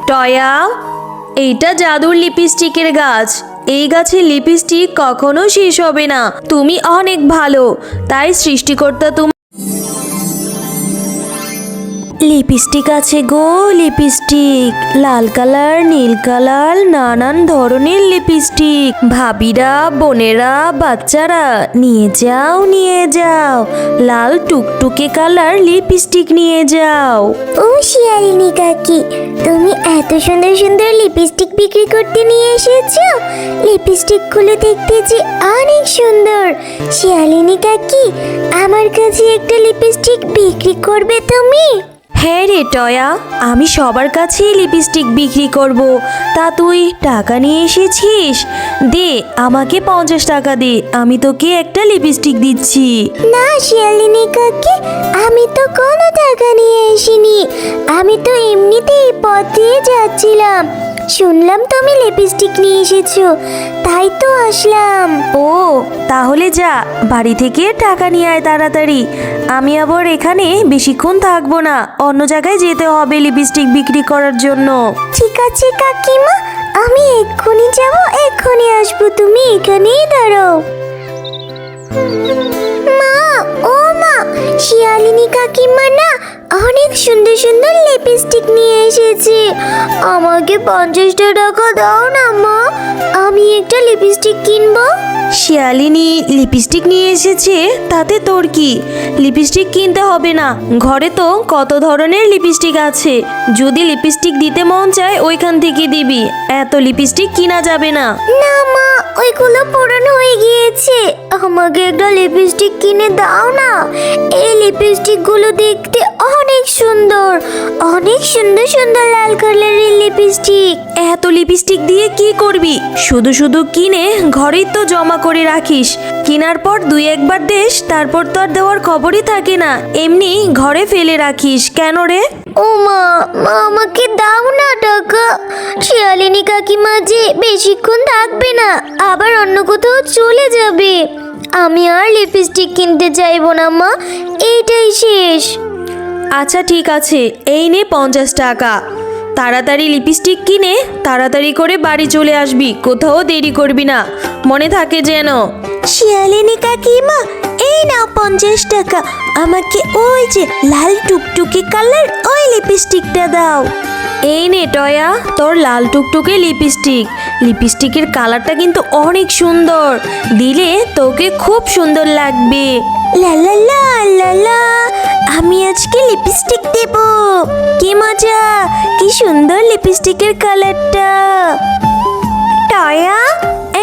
টয়া, এইটা জাদুর লিপস্টিকের গাছ। এই গাছের লিপস্টিক কখনো শেষ হবে না। তুমি অনেক ভালো, তাই সৃষ্টিকর্তা তুমি। লিপস্টিক আছে গো, লিপস্টিক, লাল কালার, নীল কালার, নানান ধরনের লিপস্টিক। ভাবিরা, বোনেরা, বাচ্চারা নিয়ে যাও, নিয়ে যাও, লাল টুকটুকে কালার লিপস্টিক নিয়ে যাও। ও শিয়ালিনী কাকি, তুমি এত সুন্দর সুন্দর লিপস্টিক বিক্রি করতে নিয়ে এসেছো। লিপস্টিকগুলো দেখতে যে অনেক সুন্দর। শিয়ালিনী কাকি, আমার কাছে একটা লিপস্টিক বিক্রি করবে তুমি? হ্যাঁ রে টয়া, আমি সবার কাছেই লিপস্টিক বিক্রি করব। তা তুই টাকা নিয়ে এসেছিস? দে, আমাকে 50 টাকা দে, আমি তোকে একটা লিপস্টিক দিচ্ছি। না শিয়ালিনী কাকি, আমি তো কোনো টাকা নিয়ে আসিনি। আমি তো এমনিতেই পথ দিয়ে যাচ্ছিলাম, শুনলাম তুমি লিপস্টিক নিয়ে এসেছো, তাই তো আসলাম। ও, তাহলে যা, বাড়ি থেকে টাকা নিয়ে আয় তাড়াতাড়ি। আমি আবার এখানে বেশিক্ষণ থাকবো না, অন্য জায়গায় যেতে হবে লিপস্টিক বিক্রি করার জন্য। ঠিক আছে কাকিমা, আমি এক্ষুনি যাব, এক্ষুনি আসবো, তুমি এখানেই দাঁড়াও। মা, ও মা, শিয়ালিনী কাকিমা না অনেক সুন্দর সুন্দর লিপস্টিক নিয়ে এসেছে। আমাকে 50 টাকা দাও না মা, আমি একটা লিপস্টিক কিনবো। শিয়ালিনী লিপস্টিক নিয়ে এসেছে, তাতে তোর কি? লিপস্টিক কিনতে হবে না, ঘরে তো কত ধরনের লিপস্টিক আছে। যদি লিপস্টিক দিতে মন চায় ওইখান থেকে দিবি, এত লিপস্টিক কিনা যাবে না। না মা, ওইগুলো পুরানো হয়ে গিয়েছে, আমাকে একটা লিপস্টিক কিনে দাও না। এই লিপস্টিকগুলো দেখতে অনেক সুন্দর, অনেক সুন্দর সুন্দর লাল কালারের লিপস্টিক। এত লিপস্টিক দিয়ে কি করবি? শুধু শুধু কিনে ঘরেই তো জমা করে রাখিস। কেনার পর দুই একবার দেশ, তারপর তো আর দেওয়ার খবরই থাকে না, এমনি ঘরে ফেলে রাখিস কেন রে? ও মা, মা আমাকে দাও না টাকা। শিয়ালিনী কাকিমা যে বেশিক্ষণ থাকবে না, আবার অন্য কোথাও চলে যাবে। আমি আর লিপস্টিক কিনতে চাইবো না মা, এইটাই শেষ। আচ্ছা ঠিক আছে, এই নে 50 টাকা। তাড়াতাড়ি লিপস্টিক কিনে তাড়াতাড়ি করে বাড়ি চলে আসবি, কোথাও দেরি করবি না, মনে থাকে যেন। শিয়ালিনী কাকিমা, এই নাও 50 টাকা, আমাকে ওই যে লাল টুকটুকে কালার ওই লিপস্টিকটা দাও। এই নে টয়া, তোর লাল টুকটুকে লিপস্টিক। লিপস্টিকের কালারটা কিন্তু অনেক সুন্দর, দিলে তোকে খুব সুন্দর লাগবে। লা লা লা লা লা, আমি আজকে লিপস্টিক দেব। কি মজা, কি সুন্দর লিপস্টিকের কালারটা। টয়া,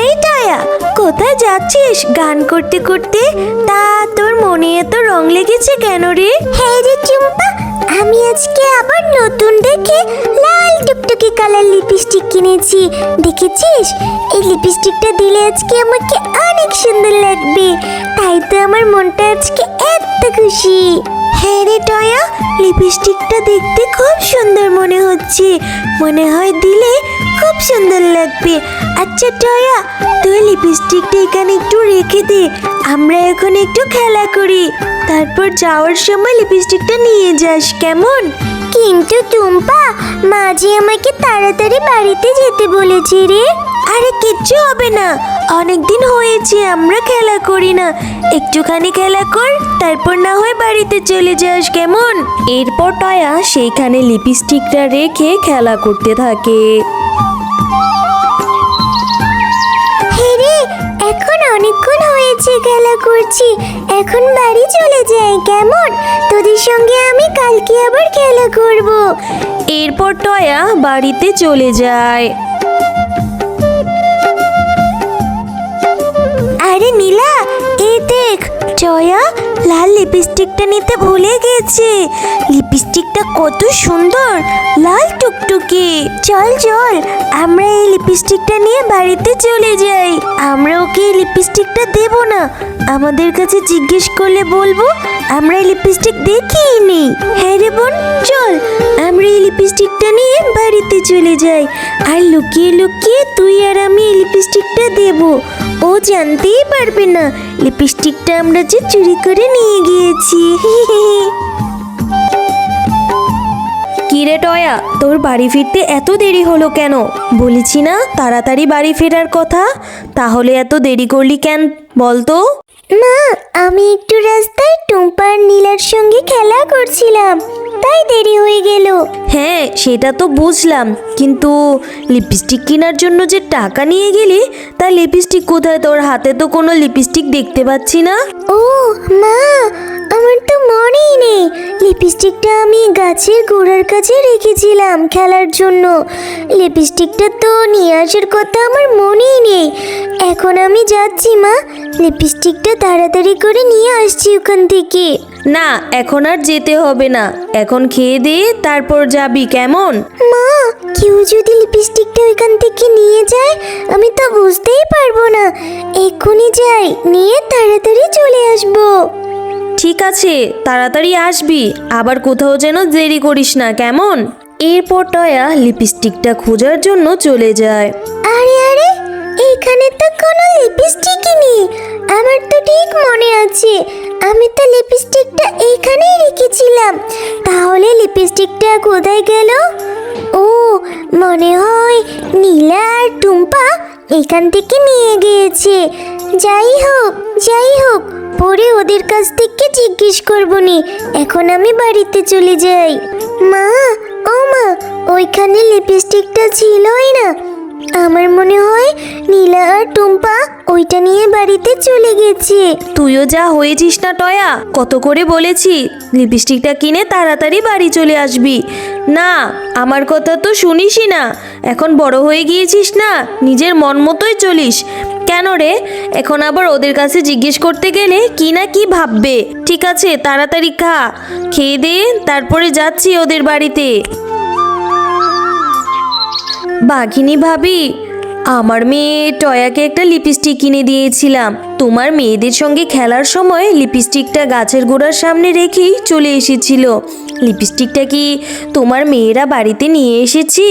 এই টয়া, কোথায় যাচ্ছিস গান করতে করতে? তা তোর মনে এত রং লেগেছে কেন রে? হ্যাঁ রে চুম্পা, আমি আজকে আবার নতুন দেখে লাল টুকটুকে কালার লিপস্টিক কিনেছি। দেখেছিস, এই লিপস্টিকটা দিলে আজকে আমাকে অনেক সুন্দর লাগবে, তাই তো আমার মনটা আজকে এত খুশি। হ্যাঁ রে টয়া, লিপস্টিকটা দেখতে খুব সুন্দর মনে হচ্ছে, মনে হয় দিলে খুব সুন্দর লাগবে। আচ্ছা টয়া, তুই লিপস্টিকটা এখানে একটু রেখে দে, আমরা এখন একটু খেলা করি, তারপর যাওয়ার সময় লিপস্টিকটা নিয়ে যাস, কেমন? কিন্তু টুম্পা, মা যে আমাকে তাড়াতাড়ি বাড়িতে যেতে বলেছে রে। আরে কিচ্ছু হবে না, অনেকদিন হয়েছে আমরা খেলা করি না, একটুখানি খেলা কর, তারপর না হয় বাড়িতে চলে যাস, কেমন? এরপর টয়া সেইখানে লিপস্টিকটা রেখে খেলা করতে থাকে। হ্যাঁ রে, এখন অনেকক্ষণ হয়েছে খেলা করছি, এখন বাড়ি চলে যাই, কেমন? তোদের সঙ্গে আমি কালকে আবার খেলা করব। এরপর টয়া বাড়িতে চলে যায়। আরে নীলা, এই দেখ, জয়া লাল লিপস্টিকটা নিতে ভুলে গেছে। লিপস্টিকটা কত সুন্দর, লাল টুকটুকে। চল চল, আমরা এই লিপস্টিকটা নিয়ে বাড়িতে চলে যাই। আমরা ওকে এই লিপস্টিকটা দেব না, আমাদের কাছে জিজ্ঞেস করলে বলবো আমরা এই লিপস্টিক দেখিনি। হ্যাঁ রে বোন, চল আমরা এই লিপস্টিকটা নিয়ে বাড়িতে চলে যাই, আর লুকিয়ে লুকিয়ে তুই আর আমি এই লিপস্টিকটা দেব, ও জানতেই পারবে না লিপস্টিকটা আমরা যে চুরি করে নিয়ে গিয়েছি। কিরে টয়া, তোর বাড়ি ফিরতে এত দেরি হলো কেন? বলেছি না তাড়াতাড়ি বাড়ি ফেরার কথা, তাহলে এত দেরি করলি কেন বলতো? মা, আমি একটু রাস্তায় টুম্পার নীলার সঙ্গে খেলা করছিলাম, তাই দেরি হয়ে গেল। হ্যাঁ সেটা তো বুঝলাম, কিন্তু লিপস্টিক কেনার জন্য যে টাকা নিয়ে গেলি, তা লিপস্টিক কোথায়? তোর হাতে তো কোনো লিপস্টিক দেখতে পাচ্ছি না। ও মা, আমার তো মনেই নেই। লিপস্টিকটা আমি গাছের গোড়ার কাছে রেখেছিলাম খেলার জন্য। লিপস্টিকটা তো নিয়ে আসার কথা আমার মনেই নেই। এখন আমি যাচ্ছি মা, লিপস্টিকটা তাড়াতাড়ি করে নিয়ে আসছি ওখান থেকে। না এখন আর যেতে হবে না, এখন খেয়ে দে তারপর যাবি, কেমন? মা, কেউ যদি লিপস্টিকটা ওইখান থেকে নিয়ে যায়, আমি তো বুঝতেই পারবো না। এক্ষুনি যাই, নিয়ে তাড়াতাড়ি চলে আসবো। ঠিক আছে, তাড়াতাড়ি আসবি, আবার কোথাও যেন দেরি করিস না, কেমন? এরপর টয়া লিপস্টিকটা খোঁজার জন্য চলে যায়। আরে আরে, এখানে তো কোনো লিপস্টিকই নেই। আমার তো ঠিক মনে আছে, আমি তো লিপস্টিকটা এখানেই রেখেছিলাম। তাহলে লিপস্টিকটা কোথায় গেল? ও, মনে হয় নীলা আর টুম্পা এখান থেকে নিয়ে গিয়েছে। যাই হোক, পরে ওদের কাছ থেকে জিজ্ঞেস করবো নি। এখন আমি বাড়িতে চলে যাই। মা, ও মা, ওইখানে লিপস্টিকটা ছিলই না। আমার মনে হয় নীলা আর টুম্পা ওইটা নিয়ে বাড়িতে চলে গেছে। তুইও যা হয়েছিস না টয়া, কত করে বলেছি লিপস্টিকটা কিনে তাড়াতাড়ি বাড়ি চলে আসবি। না, আমার কথা তো শুনিসই না। এখন বড় হয়ে গিয়েছিস না, নিজের মন মতোই চলিস। কেন রে, এখন আবার ওদের কাছে জিজ্ঞেস করতে গেলে কি না কি ভাববে। ঠিক আছে, তাড়াতাড়ি খা, খেয়ে দে তারপরে যাচ্ছি ওদের বাড়িতে। বাঘিনী ভাবি, আমার মেয়ে টয়াকে একটা লিপস্টিক কিনে দিয়েছিলাম। তোমার মেয়েদের সঙ্গে খেলার সময় লিপস্টিকটা গাছের গোড়ার সামনে রেখেই চলে এসেছিল। লিপস্টিকটা কি তোমার মেয়েরা বাড়িতে নিয়ে এসেছি?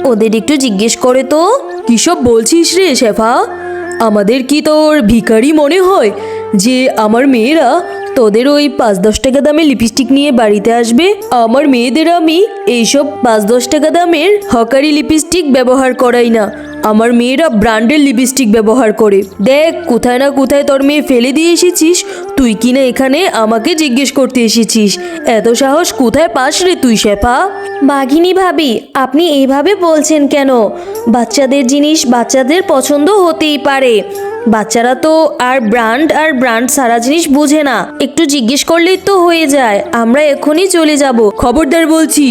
ওদের একটু জিজ্ঞেস করে তো। কিসব বলছিস রে শেফা? আমাদের কি তোর ভিখারি মনে হয় যে আমার মেয়েরা তোদের ওই 5-10 টাকা দামের লিপস্টিক নিয়ে বাড়িতে আসবে? আমার মেয়েদের আমি এইসব 5-10 টাকা দামের হকারি লিপস্টিক ব্যবহার করাই না। আমার মেয়েরা ব্র্যান্ডের লিপস্টিক ব্যবহার করে। দেখ, কোথায় না কোথায় তোর মেয়ে ফেলে দিয়ে এসেছিস, তুই কিনা এখানে আমাকে জিজ্ঞেস করতে এসেছিস। এত সাহস কোথায় পাস রে তুই শেফা? বাঘিনী ভাবি, আপনি এইভাবে বলছেন কেন? বাচ্চাদের জিনিস বাচ্চাদের পছন্দ হতেই পারে। বাচ্চারা তো আর ব্র্যান্ড সারা জিনিস বুঝে না, একটু জিজ্ঞেস করলেই তো হয়ে যায়। আমরা এখনই চলে যাব। খবরদার বলছি,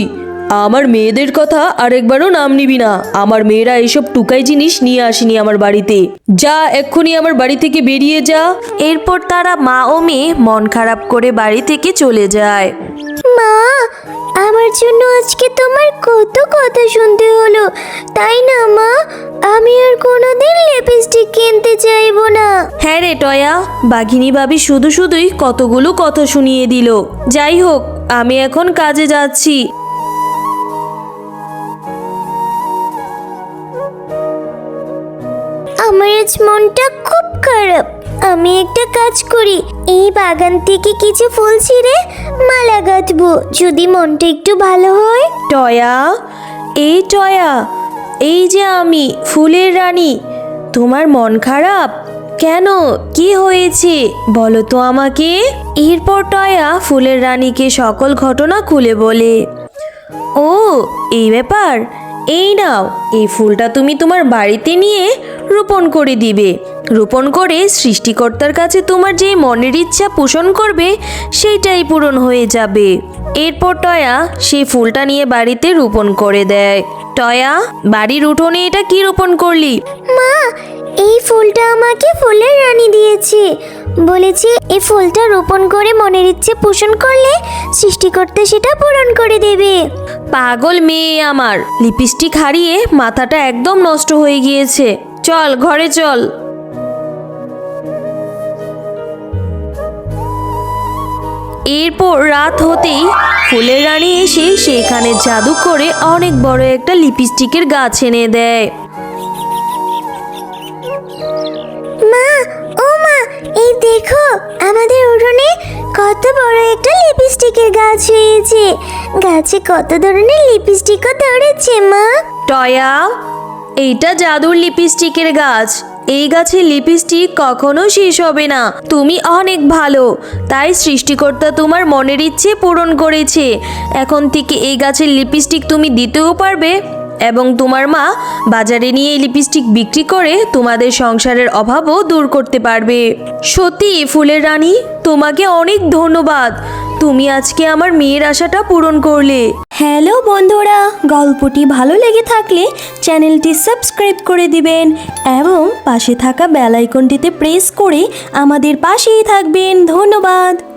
আমার মেয়েদের কথা আরেকবারও নাম নিবি না। আমার মেয়েরা এইসব টুকাই জিনিস নিয়ে আসেনি আমার বাড়িতে। যা, এক্ষুনি আমার বাড়ি থেকে বেরিয়ে যা। এরপর তারা মা ও মেয়ে মন খারাপ করে বাড়ি থেকে চলে যায়। মা, আমার জন্য আজকে তোমার কত কথা শুনতে হলো, তাই না মা? আমি আর কোনোদিন লিপস্টিক কিনতে চাইবো না। হ্যাঁ রে টয়া, বাঘিনী ভাবি শুধুই কতগুলো কথা শুনিয়ে দিল। যাই হোক, আমি এখন কাজে যাচ্ছি। আমার আজ মনটা খুব খারাপ। আমি একটা কাজ করি, এই বাগান থেকে কিছু ফুল ছিঁড়ে মালা গাঁথবো, যদি মনটা একটু ভালো হয়। টয়া, এই যে আমি ফুলের রানী। তোমার মন খারাপ কেন? কি হয়েছে বলো তো আমাকে। এরপর টয়া ফুলের রানীকে সকল ঘটনা খুলে বলে। ও, এই ব্যাপার। এই নাও, এই ফুলটা তুমি তোমার বাড়িতে নিয়ে রোপণ করে দিবে। রোপণ করে সৃষ্টিকর্তার কাছে তোমার যে মনের ইচ্ছা পোষণ করবে, সেইটাই পূরণ হয়ে যাবে। এরপর টয়া সেই ফুলটা নিয়ে বাড়িতে রোপণ করে দেয়। টয়া, বাড়ির উঠোনে এটা কি রোপণ করলি? মা, এই ফুলটা আমাকে ফুলের রানী দিয়েছে। বলেছে এই ফুলটা রোপণ করে মনের ইচ্ছে পোষণ করলে সৃষ্টিকর্তা সেটা পূরণ করে দেবে। পাগল মেয়ে আমার, লিপস্টিক হারিয়ে মাথাটা একদম নষ্ট হয়ে গিয়েছে। চল ঘরে চল। এরপর রাত হতেই ফুলের রানী এসে সেখানে জাদু করে অনেক বড় একটা লিপস্টিকের গাছ এনে দেয়। মা, ও মা, এই দেখো, আমাদের উঠোনে কত বড় একটা লিপস্টিকের গাছ হয়েছে। গাছে কত ধরনের লিপস্টিকও ধরেছে মা। টয়া, এইটা জাদুর লিপস্টিকের গাছ। এই গাছে লিপস্টিক কখনো শেষ হবে না। তুমি অনেক ভালো, তাই সৃষ্টিকর্তা তোমার মনের ইচ্ছে পূরণ করেছে। এখন থেকে এই গাছের লিপস্টিক তুমি দিতেও পারবে এবং তোমার মা বাজারে নিয়ে এই লিপস্টিক বিক্রি করে তোমাদের সংসারের অভাবও দূর করতে পারবে। সত্যি ফুলের রানী, তোমাকে অনেক ধন্যবাদ। তুমি আজকে আমার মেয়ের আশাটা পূরণ করলে। হ্যালো বন্ধুরা, গল্পটি ভালো লেগে থাকলে চ্যানেলটি সাবস্ক্রাইব করে দিবেন এবং পাশে থাকা বেল আইকনটিতে প্রেস করে আমাদের পাশেই থাকবেন। ধন্যবাদ।